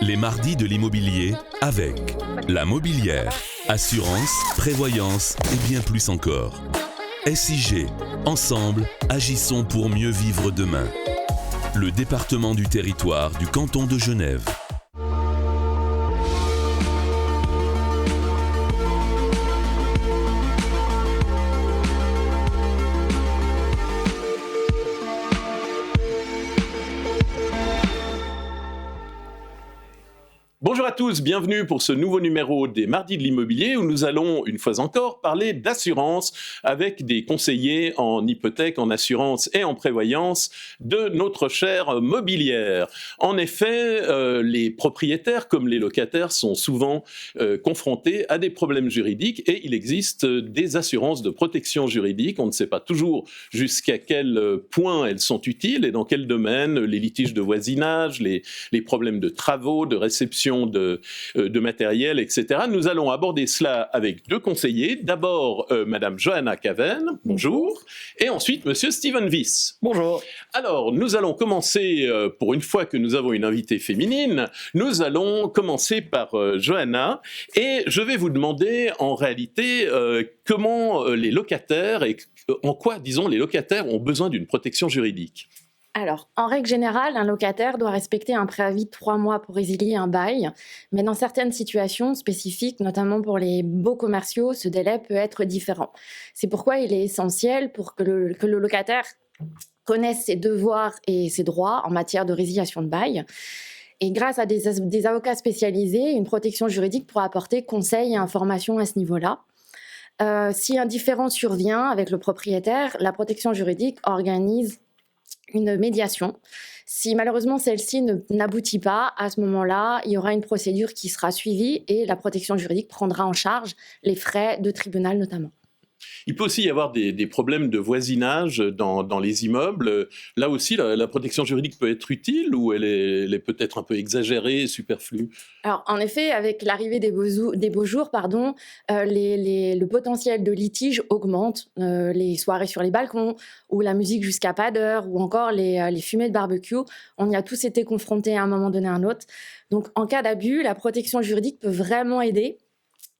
Les mardis de l'immobilier avec la Mobilière, assurance, prévoyance et bien plus encore. SIG, ensemble, agissons pour mieux vivre demain. Le département du territoire du canton de Genève. Bonjour à tous, bienvenue pour ce nouveau numéro des Mardis de l'immobilier où nous allons une fois encore parler d'assurance avec des conseillers en hypothèque, en assurance et en prévoyance de notre chère Mobilière. En effet, les propriétaires comme les locataires sont souvent confrontés à des problèmes juridiques et il existe des assurances de protection juridique. On ne sait pas toujours jusqu'à quel point elles sont utiles et dans quel domaine, les litiges de voisinage, les problèmes de travaux, de réception de matériel, etc. Nous allons aborder cela avec deux conseillers. D'abord, Madame Johanna Caven, bonjour, et ensuite Monsieur Steven Wyss. Bonjour. Alors, nous allons commencer, pour une fois que nous avons une invitée féminine, nous allons commencer par Johanna, et je vais vous demander en réalité comment les locataires, et en quoi, disons, les locataires ont besoin d'une protection juridique. Alors, en règle générale, un locataire doit respecter un préavis de 3 mois pour résilier un bail, mais dans certaines situations spécifiques, notamment pour les baux commerciaux, ce délai peut être différent. C'est pourquoi il est essentiel pour que le locataire connaisse ses devoirs et ses droits en matière de résiliation de bail. Et grâce à des avocats spécialisés, une protection juridique pourra apporter conseils et informations à ce niveau-là. Si un différend survient avec le propriétaire, la protection juridique organise une médiation. Si malheureusement celle-ci n'aboutit pas, à ce moment-là, il y aura une procédure qui sera suivie et la protection juridique prendra en charge les frais de tribunal notamment. Il peut aussi y avoir des problèmes de voisinage dans les immeubles. Là aussi, la protection juridique peut être utile ou elle est peut-être un peu exagérée, superflue? Alors, en effet, avec l'arrivée des beaux jours, le potentiel de litige augmente. Les soirées sur les balcons, ou la musique jusqu'à pas d'heure, ou encore les fumées de barbecue. On y a tous été confrontés à un moment donné à un autre. Donc, en cas d'abus, la protection juridique peut vraiment aider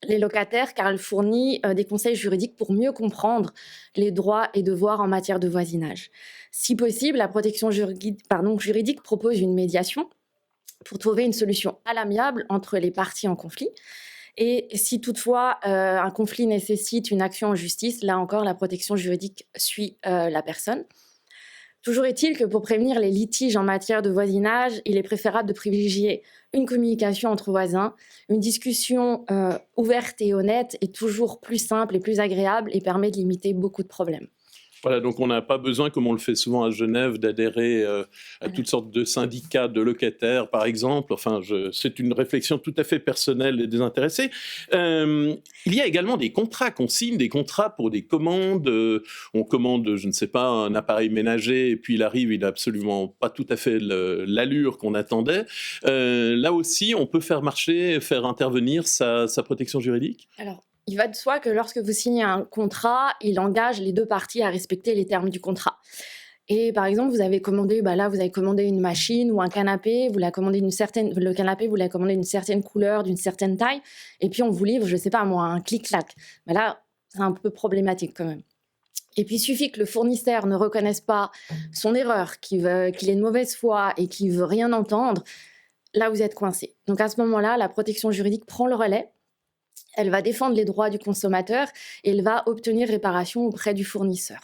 les locataires car elle fournit des conseils juridiques pour mieux comprendre les droits et devoirs en matière de voisinage. Si possible, la protection juridique propose une médiation pour trouver une solution à l'amiable entre les parties en conflit. Et si toutefois un conflit nécessite une action en justice, là encore, la protection juridique suit la personne. Toujours est-il que pour prévenir les litiges en matière de voisinage, il est préférable de privilégier une communication entre voisins. Une discussion ouverte et honnête est toujours plus simple et plus agréable et permet de limiter beaucoup de problèmes. Voilà, donc on n'a pas besoin, comme on le fait souvent à Genève, d'adhérer à toutes sortes de syndicats de locataires, par exemple. Enfin, c'est une réflexion tout à fait personnelle et désintéressée. Il y a également des contrats qu'on signe, des contrats pour des commandes. On commande, je ne sais pas, un appareil ménager, et puis il arrive, il n'a absolument pas tout à fait l'allure qu'on attendait. Là aussi, on peut faire intervenir sa protection juridique? Alors, il va de soi que lorsque vous signez un contrat, il engage les deux parties à respecter les termes du contrat. Et par exemple, vous avez commandé une machine ou un canapé, le canapé, vous l'avez commandé d'une certaine couleur, d'une certaine taille, et puis on vous livre, je ne sais pas moi, un clic-clac. Mais là, c'est un peu problématique quand même. Et puis, il suffit que le fournisseur ne reconnaisse pas son erreur, qu'il est de mauvaise foi et qu'il ne veut rien entendre. Là, vous êtes coincé. Donc à ce moment-là, la protection juridique prend le relais. Elle va défendre les droits du consommateur et elle va obtenir réparation auprès du fournisseur.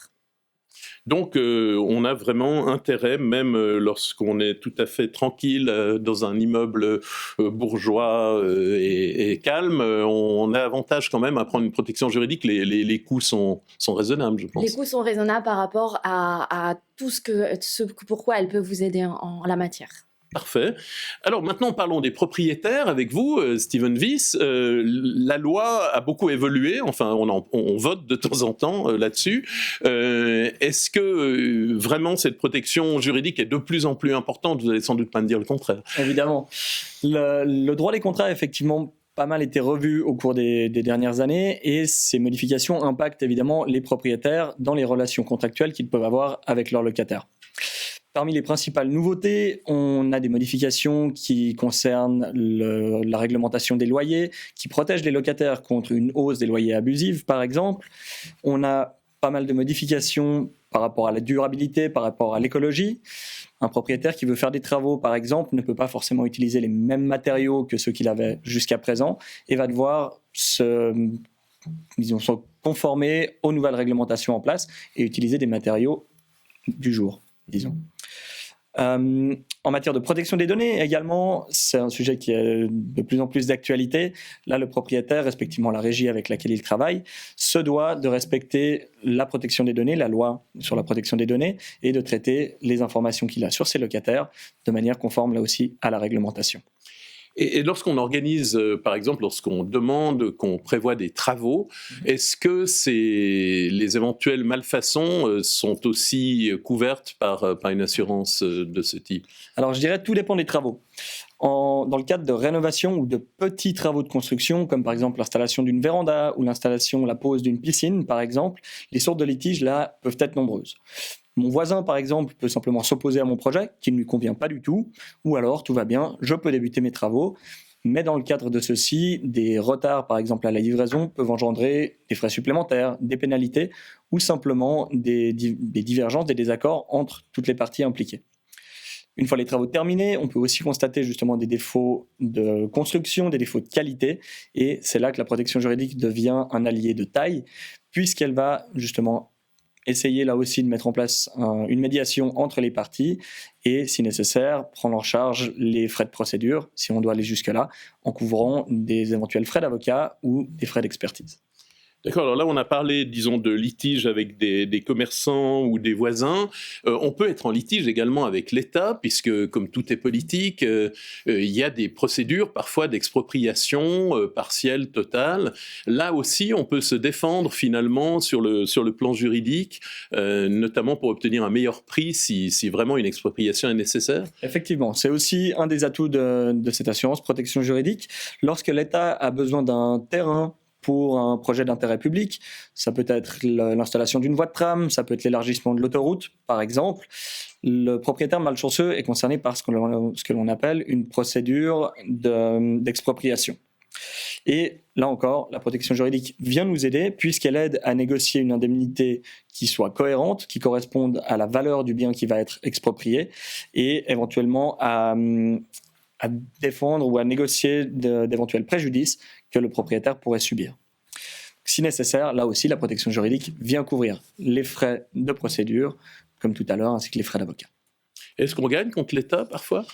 Donc, on a vraiment intérêt, même lorsqu'on est tout à fait tranquille dans un immeuble bourgeois et calme, on a avantage quand même à prendre une protection juridique. Les coûts sont raisonnables, je pense. Les coûts sont raisonnables par rapport à tout pourquoi elle peut vous aider en la matière. Parfait. Alors maintenant, parlons des propriétaires avec vous, Steven Wyss. La loi a beaucoup évolué, enfin on vote de temps en temps là-dessus. Est-ce que vraiment cette protection juridique est de plus en plus importante? Vous n'allez sans doute pas me dire le contraire. Évidemment. Le droit des contrats a effectivement pas mal été revu au cours des dernières années et ces modifications impactent évidemment les propriétaires dans les relations contractuelles qu'ils peuvent avoir avec leurs locataires. Parmi les principales nouveautés, on a des modifications qui concernent la réglementation des loyers, qui protègent les locataires contre une hausse des loyers abusifs, par exemple. On a pas mal de modifications par rapport à la durabilité, par rapport à l'écologie. Un propriétaire qui veut faire des travaux, par exemple, ne peut pas forcément utiliser les mêmes matériaux que ceux qu'il avait jusqu'à présent et va devoir se conformer aux nouvelles réglementations en place et utiliser des matériaux du jour, disons. En matière de protection des données également, c'est un sujet qui est de plus en plus d'actualité. Là, le propriétaire, respectivement la régie avec laquelle il travaille, se doit de respecter la protection des données, la loi sur la protection des données, et de traiter les informations qu'il a sur ses locataires de manière conforme là aussi à la réglementation. Et lorsqu'on organise, par exemple, lorsqu'on demande, qu'on prévoit des travaux, est-ce que les éventuelles malfaçons sont aussi couvertes par une assurance de ce type? Alors, je dirais que tout dépend des travaux. Dans le cadre de rénovation ou de petits travaux de construction, comme par exemple l'installation d'une véranda ou la pose d'une piscine, par exemple, les sources de litiges, là, peuvent être nombreuses. Mon voisin, par exemple, peut simplement s'opposer à mon projet, qui ne lui convient pas du tout, ou alors, tout va bien, je peux débuter mes travaux, mais dans le cadre de ceci, des retards, par exemple, à la livraison, peuvent engendrer des frais supplémentaires, des pénalités, ou simplement des divergences, des désaccords entre toutes les parties impliquées. Une fois les travaux terminés, on peut aussi constater justement des défauts de construction, des défauts de qualité, et c'est là que la protection juridique devient un allié de taille, puisqu'elle va justement essayer là aussi de mettre en place une médiation entre les parties et, si nécessaire, prendre en charge les frais de procédure, si on doit aller jusque-là, en couvrant des éventuels frais d'avocat ou des frais d'expertise. D'accord, alors là on a parlé, disons, de litige avec des commerçants ou des voisins. On peut être en litige également avec l'État, puisque comme tout est politique, il y a des procédures parfois d'expropriation partielle, totale. Là aussi on peut se défendre finalement sur le plan juridique, notamment pour obtenir un meilleur prix si vraiment une expropriation est nécessaire. Effectivement, c'est aussi un des atouts de cette assurance protection juridique. Lorsque l'État a besoin d'un terrain pour un projet d'intérêt public, ça peut être l'installation d'une voie de tram, ça peut être l'élargissement de l'autoroute, par exemple. Le propriétaire malchanceux est concerné par ce que l'on appelle une procédure d'expropriation. Et là encore, la protection juridique vient nous aider puisqu'elle aide à négocier une indemnité qui soit cohérente, qui corresponde à la valeur du bien qui va être exproprié et éventuellement à défendre ou à négocier d'éventuels préjudices que le propriétaire pourrait subir. Si nécessaire, là aussi, la protection juridique vient couvrir les frais de procédure, comme tout à l'heure, ainsi que les frais d'avocat. Est-ce qu'on gagne contre l'État parfois ?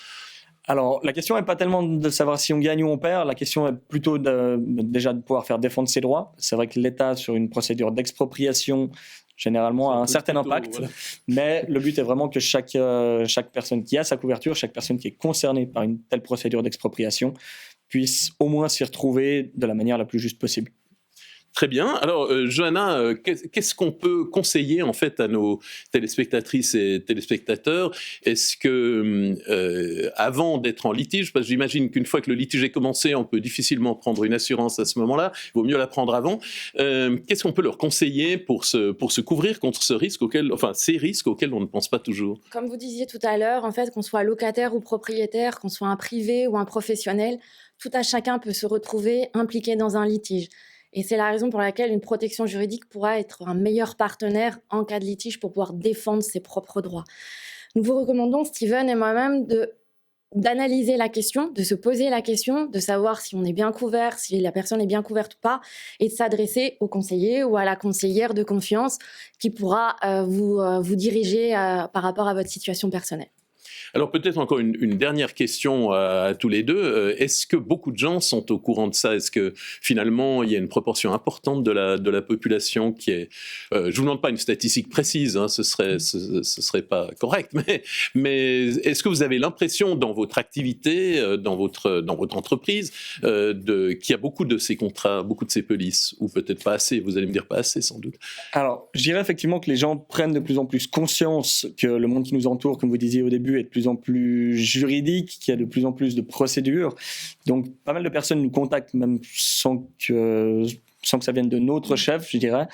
Alors, la question n'est pas tellement de savoir si on gagne ou on perd, la question est plutôt déjà de pouvoir faire défendre ses droits. C'est vrai que l'État, sur une procédure d'expropriation, généralement a un certain impact, voilà. Mais le but est vraiment que chaque personne qui a sa couverture, chaque personne qui est concernée par une telle procédure d'expropriation puisse au moins s'y retrouver de la manière la plus juste possible. Très bien. Alors, Johanna, qu'est-ce qu'on peut conseiller en fait à nos téléspectatrices et téléspectateurs ? Est-ce que, avant d'être en litige, parce que j'imagine qu'une fois que le litige est commencé, on peut difficilement prendre une assurance à ce moment-là, il vaut mieux la prendre avant. Qu'est-ce qu'on peut leur conseiller pour se couvrir contre ces risques auxquels on ne pense pas toujours ? Comme vous disiez tout à l'heure, en fait, qu'on soit locataire ou propriétaire, qu'on soit un privé ou un professionnel, tout à chacun peut se retrouver impliqué dans un litige. Et c'est la raison pour laquelle une protection juridique pourra être un meilleur partenaire en cas de litige pour pouvoir défendre ses propres droits. Nous vous recommandons, Steven et moi-même, d'analyser la question, de se poser la question, de savoir si on est bien couvert, si la personne est bien couverte ou pas, et de s'adresser au conseiller ou à la conseillère de confiance qui pourra vous diriger par rapport à votre situation personnelle. Alors peut-être encore une dernière question à tous les deux. Est-ce que beaucoup de gens sont au courant de ça ? Est-ce que finalement il y a une proportion importante de la population qui est... je ne vous demande pas une statistique précise, hein, ce serait pas correct, mais est-ce que vous avez l'impression dans votre activité, dans votre entreprise, qu'il y a beaucoup de ces contrats, beaucoup de ces polices, ou peut-être pas assez, vous allez me dire pas assez sans doute. Alors je dirais effectivement que les gens prennent de plus en plus conscience que le monde qui nous entoure, comme vous disiez au début, est de plus en plus juridique, qu'il y a de plus en plus de procédures. Donc, pas mal de personnes nous contactent, même sans que ça vienne de notre chef, je dirais,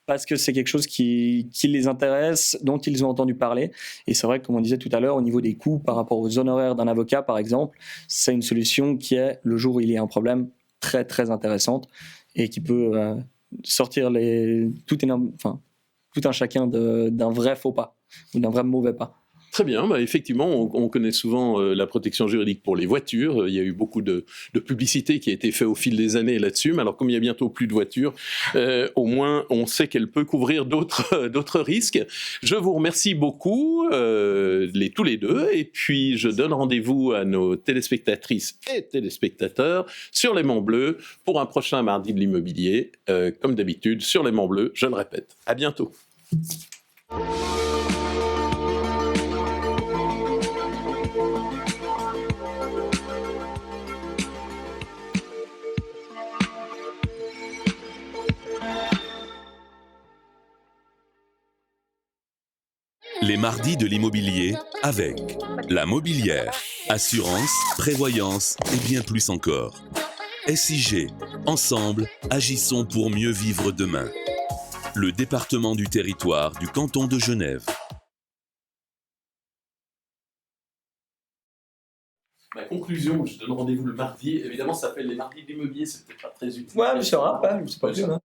parce que c'est quelque chose qui les intéresse, dont ils ont entendu parler. Et c'est vrai que, comme on disait tout à l'heure, au niveau des coûts par rapport aux honoraires d'un avocat, par exemple, c'est une solution qui est, le jour où il y a un problème, très très intéressante et qui peut sortir tout un chacun d'un vrai faux pas ou d'un vrai mauvais pas. Très bien, effectivement, on connaît souvent la protection juridique pour les voitures. Il y a eu beaucoup de publicité qui a été faite au fil des années là-dessus. Mais alors, comme il y a bientôt plus de voitures, au moins, on sait qu'elle peut couvrir d'autres risques. Je vous remercie beaucoup, tous les deux. Et puis, je donne rendez-vous à nos téléspectatrices et téléspectateurs sur l'Aimant Bleu pour un prochain mardi de l'immobilier. Comme d'habitude, sur l'Aimant Bleu, je le répète. À bientôt. Les mardis de l'immobilier avec la Mobilière, assurance, prévoyance et bien plus encore. SIG, ensemble, agissons pour mieux vivre demain. Le département du territoire du canton de Genève. Ma conclusion, je donne rendez-vous le mardi. Évidemment, ça s'appelle les mardis de l'immobilier, c'est peut-être pas très utile. Ouais, mais ça va, c'est pas bien.